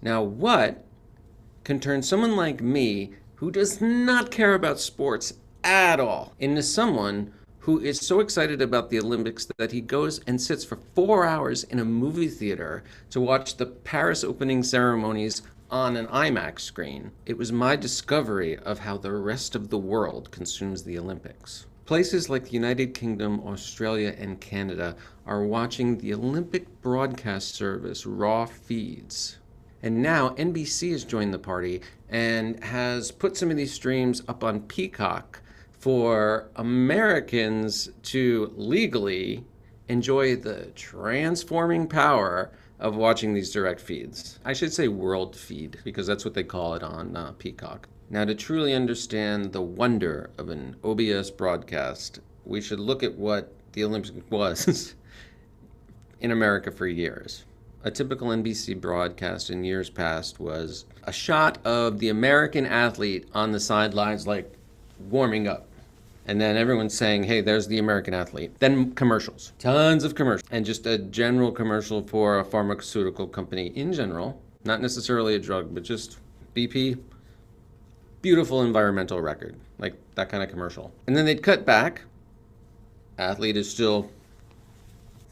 Now, what can turn someone like me, who does not care about sports at all, into someone who is so excited about the Olympics that he goes and sits for 4 hours in a movie theater to watch the Paris opening ceremonies on an IMAX screen? It was my discovery of how the rest of the world consumes the Olympics. Places like the United Kingdom, Australia, and Canada are watching the Olympic broadcast service raw feeds. And now NBC has joined the party and has put some of these streams up on Peacock for Americans to legally enjoy the transforming power of watching these direct feeds. I should say world feed, because that's what they call it on Peacock. Now, to truly understand the wonder of an OBS broadcast, we should look at what the Olympics was in America for years. A typical NBC broadcast in years past was a shot of the American athlete on the sidelines, like warming up. And then everyone's saying, hey, there's the American athlete. Then commercials, tons of commercials, and just a general commercial for a pharmaceutical company in general, not necessarily a drug, but just BP. Beautiful environmental record, like that kind of commercial. And then they'd cut back. Athlete is still.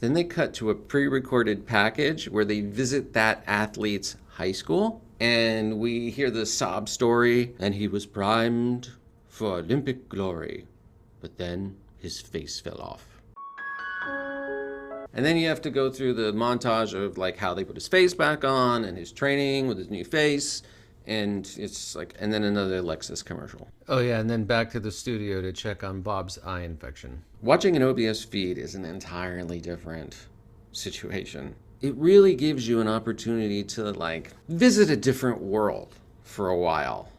Then they cut to a pre-recorded package where they visit that athlete's high school, and we hear the sob story, and he was primed for Olympic glory, but then his face fell off. And then you have to go through the montage of like how they put his face back on and his training with his new face. And it's like, and then another Lexus commercial. Oh, yeah, and then back to the studio to check on Bob's eye infection. Watching an OBS feed is an entirely different situation. It really gives you an opportunity to like visit a different world for a while.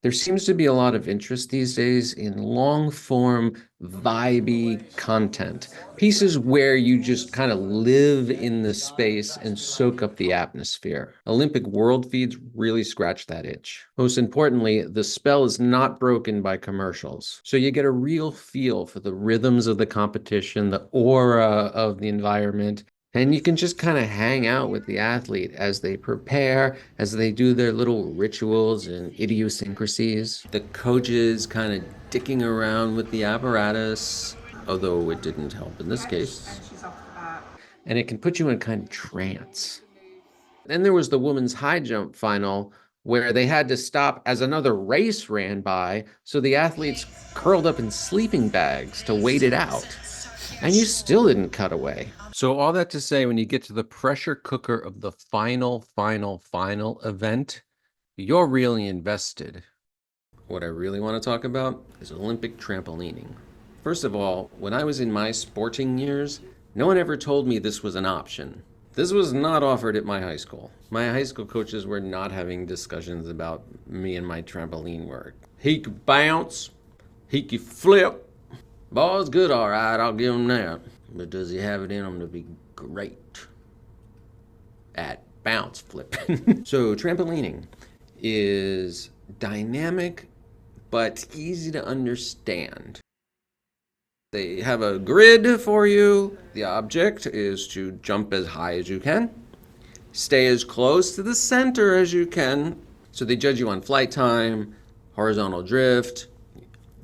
There seems to be a lot of interest these days in long-form, vibey content. Pieces where you just kind of live in the space and soak up the atmosphere. Olympic world feeds really scratch that itch. Most importantly, the spell is not broken by commercials. So you get a real feel for the rhythms of the competition, the aura of the environment, and you can just kind of hang out with the athlete as they prepare, as they do their little rituals and idiosyncrasies. The coaches kind of dicking around with the apparatus, although it didn't help in this case. And it can put you in a kind of trance. Then there was the women's high jump final, where they had to stop as another race ran by, so the athletes curled up in sleeping bags to wait it out. And you still didn't cut away. So all that to say, when you get to the pressure cooker of the final event, you're really invested. What I really want to talk about is Olympic trampolining. First of all, when I was in my sporting years, no one ever told me this was an option. This was not offered at my high school. My high school coaches were not having discussions about me and my trampoline work. He could bounce, he could flip. Ball's good, all right, I'll give him that. But does he have it in him to be great at bounce flipping? So trampolining is dynamic but easy to understand. They have a grid for you. The object is to jump as high as you can, stay as close to the center as you can. So they judge you on flight time, horizontal drift,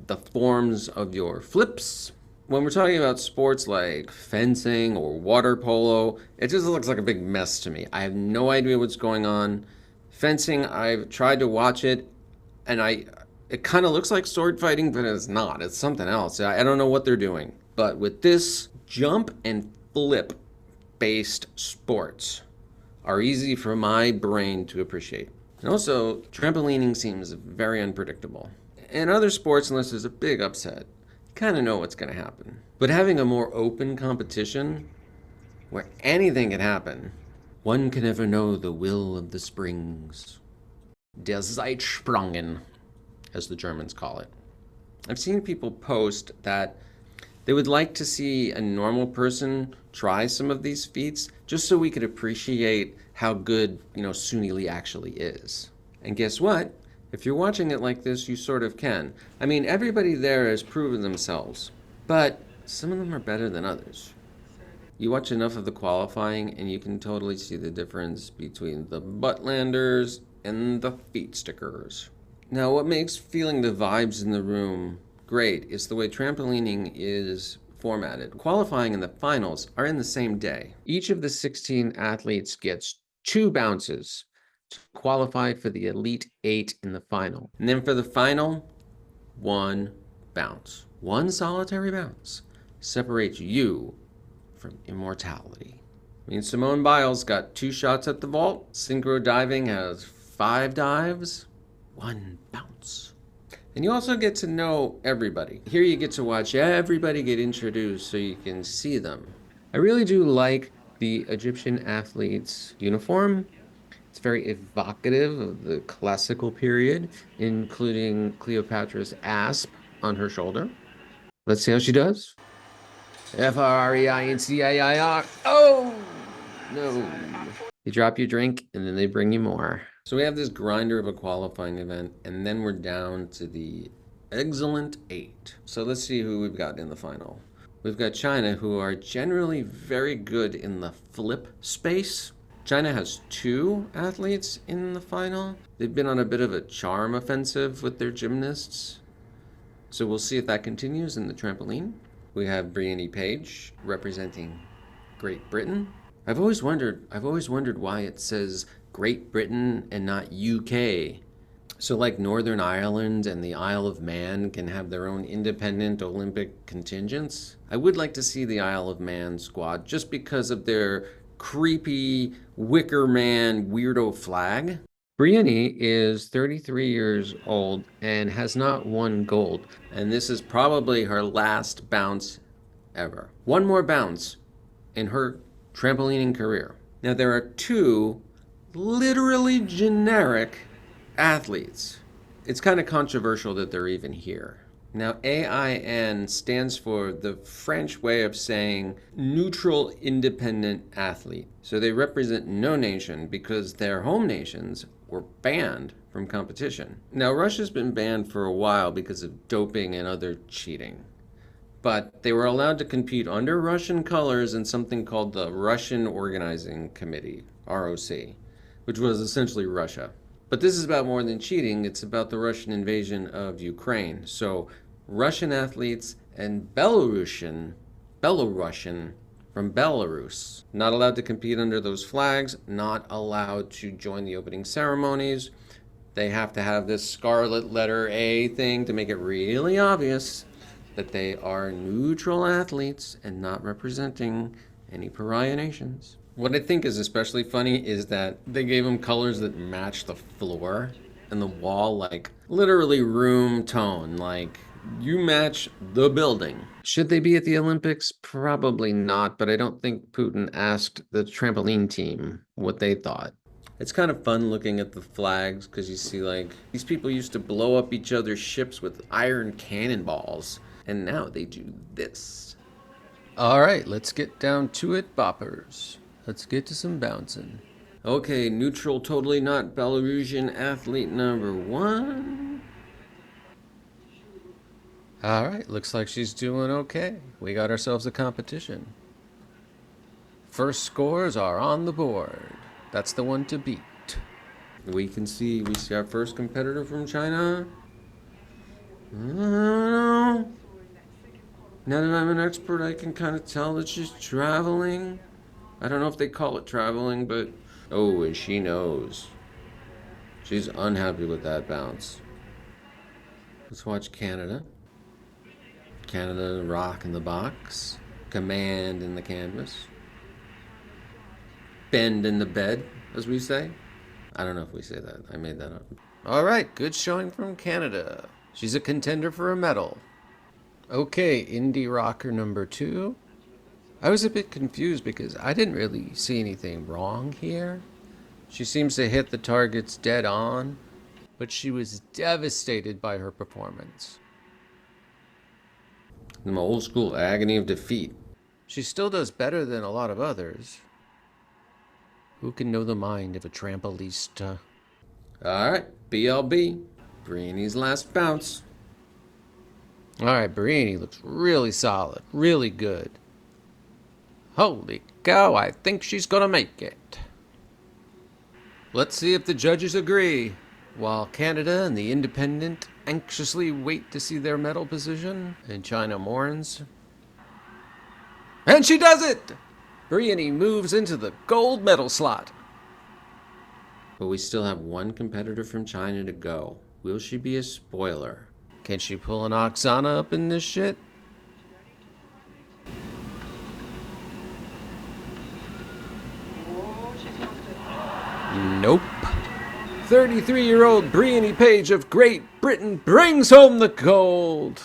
the forms of your flips. When we're talking about sports like fencing or water polo, it just looks like a big mess to me. I have no idea what's going on. Fencing, I've tried to watch it, and it kind of looks like sword fighting, but it's not. It's something else. I don't know what they're doing. But with this, jump and flip based sports are easy for my brain to appreciate. And also, trampolining seems very unpredictable. In other sports, unless there's a big upset, you kind of know what's going to happen. But having a more open competition where anything can happen, one can never know the will of the springs. Der Zeitsprungen, as the Germans call it. I've seen people post that they would like to see a normal person try some of these feats just so we could appreciate how good, Suni Lee actually is. And guess what? If you're watching it like this, you sort of can. I mean, everybody there has proven themselves, but some of them are better than others. You watch enough of the qualifying and you can totally see the difference between the buttlanders and the feet stickers. Now, what makes feeling the vibes in the room great is the way trampolining is formatted. Qualifying and the finals are in the same day. Each of the 16 athletes gets 2 bounces to qualify for the Elite 8 in the final. And then for the final, 1 bounce. 1 solitary bounce separates you from immortality. I mean, Simone Biles got 2 shots at the vault. Synchro diving has 5 dives, 1 bounce. And you also get to know everybody. Here you get to watch everybody get introduced so you can see them. I really do like the Egyptian athlete's uniform. It's very evocative of the classical period, including Cleopatra's asp on her shoulder. Let's see how she does. F-R-E-I-N-C-A-I-R. Oh, no. You drop your drink, and then they bring you more. So we have this grinder of a qualifying event, and then we're down to the excellent 8. So let's see who we've got in the final. We've got China, who are generally very good in the flip space. China has 2 athletes in the final. They've been on a bit of a charm offensive with their gymnasts. So we'll see if that continues in the trampoline. We have Brianny Page representing Great Britain. I've always wondered why it says Great Britain and not UK. So like Northern Ireland and the Isle of Man can have their own independent Olympic contingents. I would like to see the Isle of Man squad just because of their creepy Wicker Man weirdo flag. Brianny is 33 years old and has not won gold, and this is probably her last bounce ever. 1 more bounce in her trampolining career. Now there are 2 literally generic athletes. It's kind of controversial that they're even here. Now, AIN stands for the French way of saying neutral independent athlete. So they represent no nation because their home nations were banned from competition. Now, Russia's been banned for a while because of doping and other cheating. But they were allowed to compete under Russian colors in something called the Russian Organizing Committee, ROC, which was essentially Russia. But this is about more than cheating. It's about the Russian invasion of Ukraine. So Russian athletes and Belarusian from Belarus, not allowed to compete under those flags, not allowed to join the opening ceremonies. They have to have this scarlet letter A thing to make it really obvious that they are neutral athletes and not representing any pariah nations. What I think is especially funny is that they gave them colors that match the floor and the wall, like literally room tone, like you match the building. Should they be at the Olympics? Probably not, but I don't think Putin asked the trampoline team what they thought. It's kind of fun looking at the flags because you see, like, these people used to blow up each other's ships with iron cannonballs, and now they do this. All right, let's get down to it, boppers. Let's get to some bouncing. Okay, neutral, totally not Belarusian athlete number 1. All right, looks like she's doing okay. We got ourselves a competition. First scores are on the board. That's the one to beat. We see our first competitor from China. I don't know. Now that I'm an expert, I can kind of tell that she's traveling. I don't know if they call it traveling, but oh, and she knows. She's unhappy with that bounce. Let's watch Canada. Canada rock in the box. Command in the canvas. Bend in the bed, as we say. I don't know if we say that. I made that up. All right, good showing from Canada. She's a contender for a medal. Okay, indie rocker number 2. I was a bit confused because I didn't really see anything wrong here. She seems to hit the targets dead on, but she was devastated by her performance. The old school agony of defeat. She still does better than a lot of others. Who can know the mind of a trampolista? All right, BLB. Brianny's last bounce. All right, Brianny looks really solid, really good. Holy cow, I think she's gonna make it. Let's see if the judges agree. While Canada and the Independent anxiously wait to see their medal position, and China mourns. And she does it! Briony moves into the gold medal slot. But we still have one competitor from China to go. Will she be a spoiler? Can she pull an Oksana up in this shit? Nope. 33-year-old Briony Page of Great Britain brings home the gold.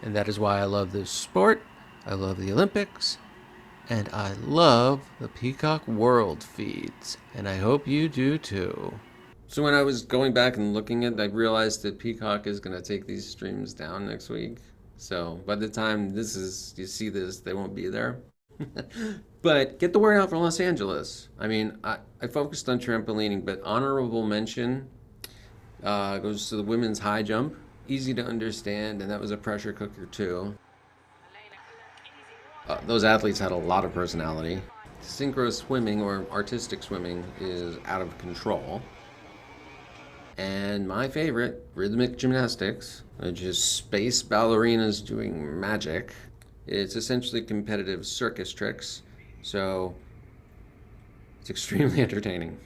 And that is why I love this sport. I love the Olympics. And I love the Peacock World feeds. And I hope you do too. So when I was going back and looking at it, I realized that Peacock is going to take these streams down next week. So by the time you see this, they won't be there. But get the word out for Los Angeles. I mean, I focused on trampolining, but honorable mention goes to the women's high jump. Easy to understand, and that was a pressure cooker too. Those athletes had a lot of personality. Synchro swimming, or artistic swimming, is out of control. And my favorite, rhythmic gymnastics, which is space ballerinas doing magic. It's essentially competitive circus tricks, so it's extremely entertaining.